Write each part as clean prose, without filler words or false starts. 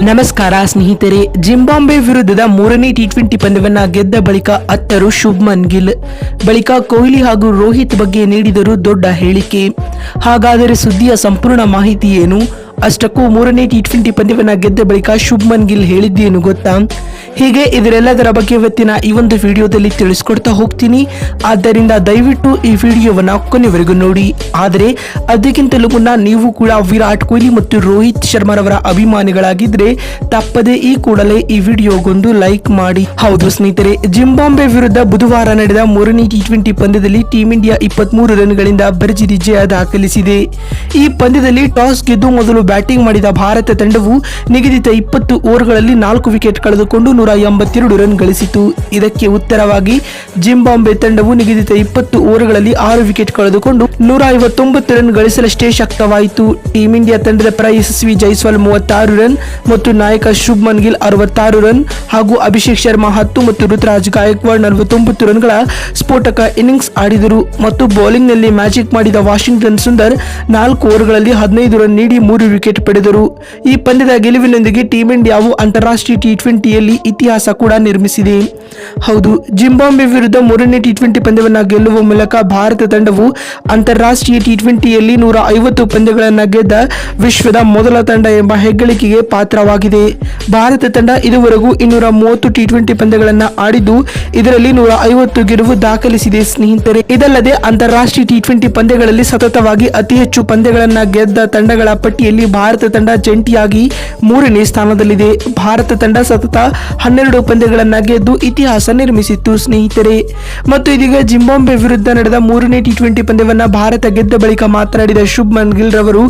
ನಮಸ್ಕಾರ ಸ್ನೇಹಿತರೆ. ಜಿಂಬಾಬ್ವೆ ವಿರುದ್ಧದ ಮೂರನೇ ಟಿ20 ಪಂದ್ಯವನ್ನ ಗೆದ್ದ ಬಳಿಕ ಅತ್ತರು ಶುಭ್ಮನ್ ಗಿಲ್. ಬಳಿಕ ಕೊಹ್ಲಿ ಹಾಗೂ ರೋಹಿತ್ ಬಗ್ಗೆ ನೀಡಿದರು ದೊಡ್ಡ ಹೇಳಿಕೆ. ಹಾಗಾದರೆ ಸುದ್ದಿಯ ಸಂಪೂರ್ಣ ಮಾಹಿತಿ ಏನು? ಅಷ್ಟಕ್ಕೂ ಮೂರನೇ ಟಿ20 ಪಂದ್ಯವನ್ನ ಗೆದ್ದ ಬಳಿಕ ಶುಭ್ಮನ್ ಗಿಲ್ ಹೇಳಿದ್ದೇನು ಗೊತ್ತಾ? ಹೀಗೆ ಇದರೆಲ್ಲದರ ಬಗ್ಗೆ ಇವತ್ತಿನ ಈ ಒಂದು ವಿಡಿಯೋದಲ್ಲಿ ತಿಳಿಸ್ಕೊಡ್ತಾ ಹೋಗ್ತೀನಿ. ಆದ್ದರಿಂದ ದಯವಿಟ್ಟು ಈ ವಿಡಿಯೋವನ್ನ ಕೊನೆವರೆಗೂ ನೋಡಿ. ಆದರೆ ಅದಕ್ಕಿಂತಲೂ ಮುನ್ನ ನೀವು ಕೂಡ ವಿರಾಟ್ ಕೊಹ್ಲಿ ಮತ್ತು ರೋಹಿತ್ ಶರ್ಮಾರವರ ಅಭಿಮಾನಿಗಳಾಗಿದ್ರೆ ತಪ್ಪದೆ ಈ ಕೂಡಲೇ ಈ ವಿಡಿಯೋಗೊಂದು ಲೈಕ್ ಮಾಡಿ. ಹೌದು ಸ್ನೇಹಿತರೆ, ಜಿಂಬಾಬ್ವೆ ವಿರುದ್ಧ ಬುಧವಾರ ನಡೆದ ಮೂರನೇ ಟಿ20 ಪಂದ್ಯದಲ್ಲಿ ಟೀಂ ಇಂಡಿಯಾ 23 ರನ್ಗಳಿಂದ ಭರ್ಜರಿ ಜಯ ದಾಖಲಿಸಿದೆ. ಈ ಪಂದ್ಯದಲ್ಲಿ ಟಾಸ್ ಗೆದ್ದು ಮೊದಲು ಬ್ಯಾಟಿಂಗ್ ಮಾಡಿದ ಭಾರತ ತಂಡವು ನಿಗದಿತ 20 ಓವರ್ಗಳಲ್ಲಿ 4 ವಿಕೆಟ್ ಕಳೆದುಕೊಂಡು 182 ರನ್ ಗಳಿಸಿತು. ಇದಕ್ಕೆ ಉತ್ತರವಾಗಿ ಜಿಂಬಾಬ್ವೆ ತಂಡವು ನಿಗದಿತ 20 ಓವರ್ಗಳಲ್ಲಿ 6 ವಿಕೆಟ್ ಕಳೆದುಕೊಂಡು 159 ರನ್ ಗಳಿಸಲಷ್ಟೇ ಶಕ್ತವಾಯಿತು. ಟೀಂ ಇಂಡಿಯಾ ತಂಡದ ಪರ ಯಶಸ್ವಿ ಜೈಸ್ವಾಲ್ 36 ರನ್ ಮತ್ತು ನಾಯಕ ಶುಭ್ಮನ್ ಗಿಲ್ 66 ರನ್ ಹಾಗೂ ಅಭಿಷೇಕ್ ಶರ್ಮಾ 10 ಮತ್ತು ಋತುರಾಜ್ ಗಾಯಕ್ವಾಡ್ 49 ರನ್ಗಳ ಸ್ಫೋಟಕ ಇನ್ನಿಂಗ್ಸ್ ಆಡಿದರು. ಮತ್ತು ಬೌಲಿಂಗ್ ನಲ್ಲಿ ಮ್ಯಾಜಿಕ್ ಮಾಡಿದ ವಾಷಿಂಗ್ಟನ್ ಸುಂದರ್ 4 ಓವರ್ಗಳಲ್ಲಿ 15 ರನ್ ನೀಡಿ 3 ವಿಕೆಟ್ ಪಡೆದರು. ಈ ಪಂದ್ಯದ ಗೆಲುವಿನೊಂದಿಗೆ ಟೀಂ ಇಂಡಿಯಾವು ಅಂತಾರಾಷ್ಟ್ರೀಯ ಟಿ20ಯಲ್ಲಿ ಇತಿಹಾಸ ಕೂಡ ನಿರ್ಮಿಸಿದೆ. ಹೌದು, ಜಿಂಬಾಬ್ವೆ ವಿರುದ್ಧ ಮೂರನೇ ಟಿ20 ಪಂದ್ಯವನ್ನ ಗೆಲ್ಲುವ ಮೂಲಕ ಭಾರತ ತಂಡವು ಅಂತಾರಾಷ್ಟ್ರೀಯ ಟಿ20ಯಲ್ಲಿ 150 ಪಂದ್ಯಗಳನ್ನು ಗೆದ್ದ ವಿಶ್ವದ ಮೊದಲ ತಂಡ ಎಂಬ ಹೆಗ್ಗಳಿಕೆಗೆ ಪಾತ್ರವಾಗಿದೆ. ಭಾರತ ತಂಡ ಇದುವರೆಗೂ 230 ಟಿ20 ಪಂದ್ಯಗಳನ್ನು ಆಡಿದ್ದು ಇದರಲ್ಲಿ 150 ಗೆಲುವು ದಾಖಲಿಸಿದೆ ಸ್ನೇಹಿತರೆ. ಇದಲ್ಲದೆ ಅಂತಾರಾಷ್ಟ್ರೀಯ ಟಿ20 ಪಂದ್ಯಗಳಲ್ಲಿ ಸತತವಾಗಿ ಅತಿ ಹೆಚ್ಚು ಪಂದ್ಯಗಳನ್ನ ಗೆದ್ದ ತಂಡಗಳ ಪಟ್ಟಿಯಲ್ಲಿ ಭಾರತ ತಂಡ ಜಂಟಿಯಾಗಿ 3ನೇ ಸ್ಥಾನದಲ್ಲಿದೆ. ಭಾರತ ತಂಡ ಸತತ 12 ಪಂದ್ಯಗಳನ್ನ ಗೆದ್ದು ಇತಿಹಾಸ ನಿರ್ಮಿಸಿತ್ತು ಸ್ನೇಹಿತರೆ. ಮತ್ತು ಇದೀಗ ಜಿಂಬಾಬ್ವೆ ವಿರುದ್ಧ ನಡೆದ ಮೂರನೇ ಟಿ20 ಪಂದ್ಯವನ್ನ ಭಾರತ ಗೆದ್ದ ಬಳಿಕ ಮಾತನಾಡಿದ ಶುಭ್ಮನ್ ಗಿಲ್ ರವರು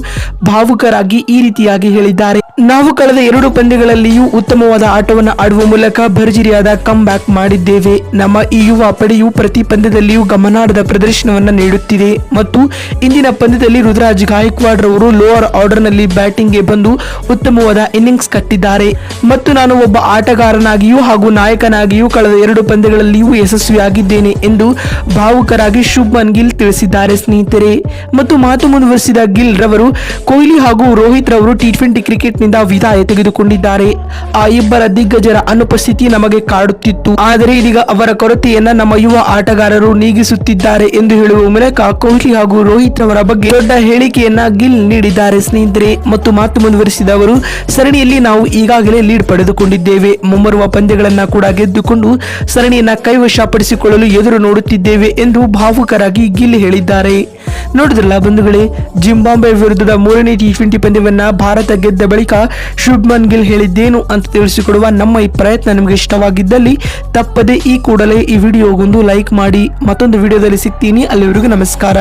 ಭಾವುಕರಾಗಿ ಈ ರೀತಿಯಾಗಿ ಹೇಳಿದ್ದಾರೆ. ನಾವು ಕಳೆದ 2 ಪಂದ್ಯಗಳಲ್ಲಿಯೂ ಉತ್ತಮವಾದ ಆಟವನ್ನು ಆಡುವ ಮೂಲಕ ಭರ್ಜರಿಯಾದ ಕಮ್ ಬ್ಯಾಕ್ ಮಾಡಿದ್ದೇವೆ. ನಮ್ಮ ಈ ಯುವ ಪಡೆಯು ಪ್ರತಿ ಪಂದ್ಯದಲ್ಲಿಯೂ ಗಮನಾರ್ಹದ ಪ್ರದರ್ಶನವನ್ನ ನೀಡುತ್ತಿದೆ ಮತ್ತು ಇಂದಿನ ಪಂದ್ಯದಲ್ಲಿ ರುತುರಾಜ್ ಗಾಯಕ್ವಾಡ್ ರವರು ಲೋವರ್ ಆರ್ಡರ್ ನಲ್ಲಿ ಬ್ಯಾಟಿಂಗ್ಗೆ ಬಂದು ಉತ್ತಮವಾದ ಇನ್ನಿಂಗ್ಸ್ ಕಟ್ಟಿದ್ದಾರೆ ಮತ್ತು ನಾನು ಒಬ್ಬ ಆಟಗಾರನಾಗಿಯೂ ಹಾಗೂ ನಾಯಕನಾಗಿಯೂ ಕಳೆದ 2 ಪಂದ್ಯಗಳಲ್ಲಿಯೂ ಯಶಸ್ವಿಯಾಗಿದ್ದೇನೆ ಎಂದು ಭಾವುಕರಾಗಿ ಶುಭ್ಮನ್ ಗಿಲ್ ತಿಳಿಸಿದ್ದಾರೆ ಸ್ನೇಹಿತರೆ. ಮತ್ತು ಮಾತು ಮುಂದುವರಿಸಿದ ಗಿಲ್ ರವರು ಕೊಹ್ಲಿ ಹಾಗೂ ರೋಹಿತ್ ರವರು ಟಿ20 ಕ್ರಿಕೆಟ್ ನಿಂದ ವಿದಾಯ ತೆಗೆದುಕೊಂಡಿದ್ದಾರೆ. ಆ ಇಬ್ಬರ ದಿಗ್ಗಜರ ಅನುಪಸ್ಥಿತಿ ನಮಗೆ ಕಾಡುತ್ತಿತ್ತು, ಆದರೆ ಇದೀಗ ಅವರ ಕೊರತೆಯನ್ನ ನಮ್ಮ ಯುವ ಆಟಗಾರರು ನೀಗಿಸುತ್ತಿದ್ದಾರೆ ಎಂದು ಹೇಳುವ ಮೂಲಕ ಕೊಹ್ಲಿ ಹಾಗೂ ರೋಹಿತ್ ರವರ ಬಗ್ಗೆ ದೊಡ್ಡ ಹೇಳಿಕೆಯನ್ನ ಗಿಲ್ ನೀಡಿದ್ದಾರೆ ಸ್ನೇಹಿತರೆ. ಮತ್ತು ಮಾತು ಮುಂದುವರಿಸಿದ ಅವರು, ಸರಣಿಯಲ್ಲಿ ನಾವು ಈಗಾಗಲೇ ಲೀಡ್ ಪಡೆದುಕೊಂಡಿದ್ದೇವೆ. ಮುಂಬರುವ ಪಂದ್ಯಗಳನ್ನ ಕೂಡ ಗೆದ್ದುಕೊಂಡು ಸರಣಿಯನ್ನ ಕೈವಶಪಡಿಸಿಕೊಳ್ಳಲು ಎದುರು ನೋಡುತ್ತಿದ್ದೇವೆ ಎಂದು ಭಾವುಕರಾಗಿ ಗಿಲ್ ಹೇಳಿದ್ದಾರೆ. ನೋಡಿದ್ರಲ್ಲ ಬಂಧುಗಳೇ, ಜಿಂಬಾಬ್ವೆ ವಿರುದ್ಧದ ಮೂರನೇ ಟಿ20 ಪಂದ್ಯವನ್ನ ಭಾರತ ಗೆದ್ದ ಬಳಿಕ ಶುಭ್ಮನ್ ಗಿಲ್ ಹೇಳಿದ್ದೇನು ಅಂತ ತಿಳಿಸಿಕೊಡುವ ನಮ್ಮ ಈ ಪ್ರಯತ್ನ ನಿಮಗೆ ಇಷ್ಟವಾಗಿದ್ದಲ್ಲಿ ತಪ್ಪದೆ ಈ ಕೂಡಲೇ ಈ ವಿಡಿಯೋಗೊಂದು ಲೈಕ್ ಮಾಡಿ. ಮತ್ತೊಂದು ವಿಡಿಯೋದಲ್ಲಿ ಸಿಗ್ತೀನಿ. ಅಲ್ಲಿವರೆಗೂ ನಮಸ್ಕಾರ.